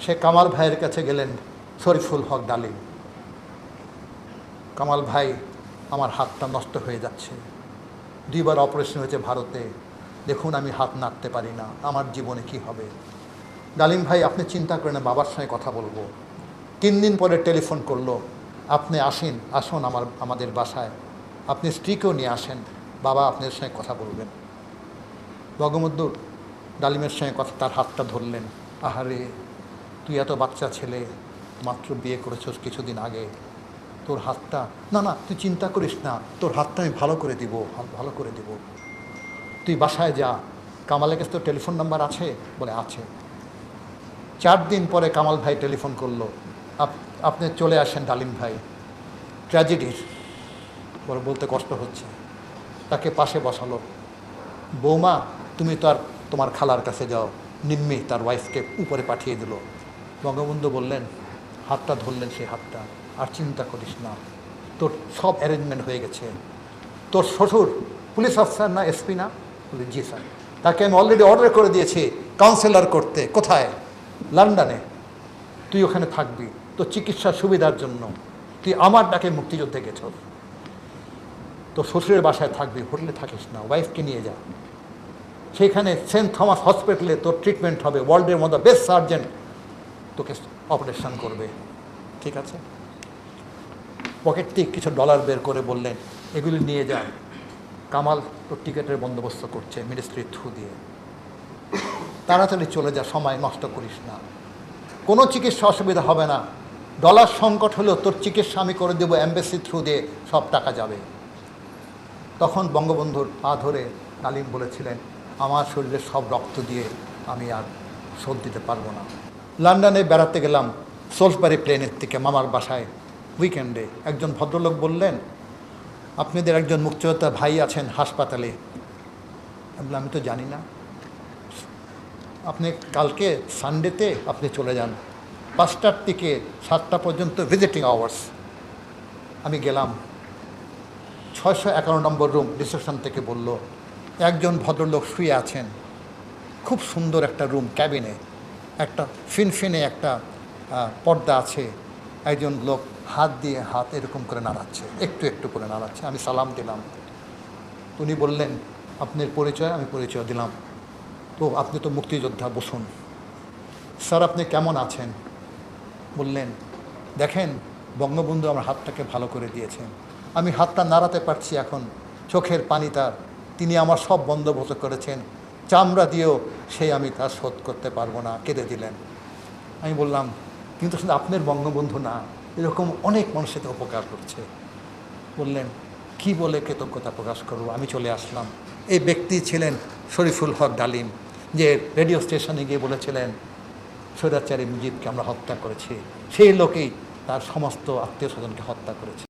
সে কামাল ভাইয়ের কাছে গেলেন, শরীফুল হক ডালিম। কামাল ভাই, আমার হাতটা নষ্ট হয়ে যাচ্ছে, 2বার অপারেশন হয়েছে ভারতে, দেখুন আমি হাত নাড়তে পারি না, আমার জীবনে কি হবে? ডালিম ভাই, আপনি চিন্তা করেন না, বাবার সঙ্গে কথা বলবো। 3 দিন পরে টেলিফোন করলো, আপনি আসুন আমাদের বাসায়, আপনি স্ত্রীকেও নিয়ে আসেন, বাবা আপনার সঙ্গে কথা বলবেন। বঙ্গবন্ধু ডালিমের সঙ্গে কথা, তার হাতটা ধরলেন। আহারে, তুই এত বাচ্চা ছেলে, মাত্র বিয়ে করেছিস কিছুদিন আগে, তোর হাতটা, না না তুই চিন্তা করিস না, তোর হাতটা আমি ভালো করে দিব, ভালো করে দিব, তুই বাসায় যা। কামালের কাছে তোর টেলিফোন নাম্বার আছে? বলে আছে। 4 দিন পরে কামাল ভাই টেলিফোন করলো, আপনি চলে আসেন ডালিম ভাই, ট্র্যাজেডির বলে বলতে কষ্ট হচ্ছে। তাকে পাশে বসালো। বৌমা, তুমি তো আর তোমার খালার কাছে যাও। নিম্মি তার ওয়াইফকে উপরে পাঠিয়ে দিল। বঙ্গবন্ধু বললেন, হাতটা ধরলেন, সেই হাতটা, আর চিন্তা করিস না, তোর সব অ্যারেঞ্জমেন্ট হয়ে গেছে। তোর শ্বশুর পুলিশ অফিসার না, এসপি না? বলে জি স্যার। তাকে আমি অলরেডি অর্ডার করে দিয়েছি কাউন্সিলর করতে। কোথায়? লন্ডনে। তুই ওখানে থাকবি তোর চিকিৎসার সুবিধার জন্য। তুই আমার ডাকে মুক্তিযুদ্ধে গেছ, তোর শ্বশুরের বাসায় থাকবি, হোটেলে থাকিস না, ওয়াইফকে নিয়ে যা। সেইখানে সেন্ট থমাস হসপিটালে তোর ট্রিটমেন্ট হবে, ওয়ার্ল্ডের মধ্যে বেস্ট সার্জেন তোকে অপারেশন করবে, ঠিক আছে? পকেট থেকে কিছু ডলার বের করে বললেন, এগুলি নিয়ে যান। কামাল তোর টিকিটের বন্দোবস্ত করছে মিনিস্ট্রির থ্রু দিয়ে, তাড়াতাড়ি চলে যা, সময় নষ্ট করিস না, কোনো চিকিৎসা অসুবিধা হবে না, ডলার সংকট হলেও তোর চিকিৎসা আমি করে দেবো, এমবেসি থ্রু দিয়ে সব টাকা যাবে। তখন বঙ্গবন্ধুর পা ধরে ডালিম বলেছিলেন, আমার শরীরের সব রক্ত দিয়ে আমি আর শোধ দিতে পারবো না। লন্ডনে বেড়াতে গেলাম সোলসবারি প্লেনের থেকে মামার বাসায় উইকেন্ডে। একজন ভদ্রলোক বললেন, আপনাদের একজন মুক্তিযোদ্ধা ভাই আছেন হাসপাতালে। আমি তো জানি না। আপনি কালকে সানডেতে আপনি চলে যান, 5টার থেকে 7টা পর্যন্ত ভিজিটিং আওয়ার্স। আমি গেলাম, 651 নম্বর রুম, রিসেপশন থেকে বলল, একজন ভদ্রলোক শুয়ে আছেন, খুব সুন্দর একটা রুম, ক্যাবিনে একটা ফিনফিনে একটা পর্দা আছে, একজন লোক হাত দিয়ে হাত এরকম করে নাড়াচ্ছে, একটু একটু করে নাড়াচ্ছে। আমি সালাম দিলাম। উনি বললেন, আপনার পরিচয়? আমি পরিচয় দিলাম। তো আপনি তো মুক্তিযোদ্ধা, বসুন। স্যার আপনি কেমন আছেন? বললেন, দেখেন বঙ্গবন্ধু আমার হাতটাকে ভালো করে দিয়েছেন, আমি হাতটা নাড়াতে পারছি এখন, চোখের পানি তার, তিনি আমার সব বন্দোবস্ত করেছেন, চামড়া দিয়েও সেই আমি তার শোধ করতে পারবো না। কেঁদে দিলেন। আমি বললাম, কিন্তু শুধু আপনার বঙ্গবন্ধু না, এরকম অনেক মানুষের উপকার করছে। বললেন, কি বলে কৃতজ্ঞতা প্রকাশ করব? আমি চলে আসলাম। এই ব্যক্তি ছিলেন শরীফুল হক ডালিম, যে রেডিও স্টেশনে গিয়ে বলেছিলেন স্বৈরাচারী মুজিবকে আমরা হত্যা করেছি। সেই লোকেই তার সমস্ত আত্মীয় স্বজনকে হত্যা করেছে।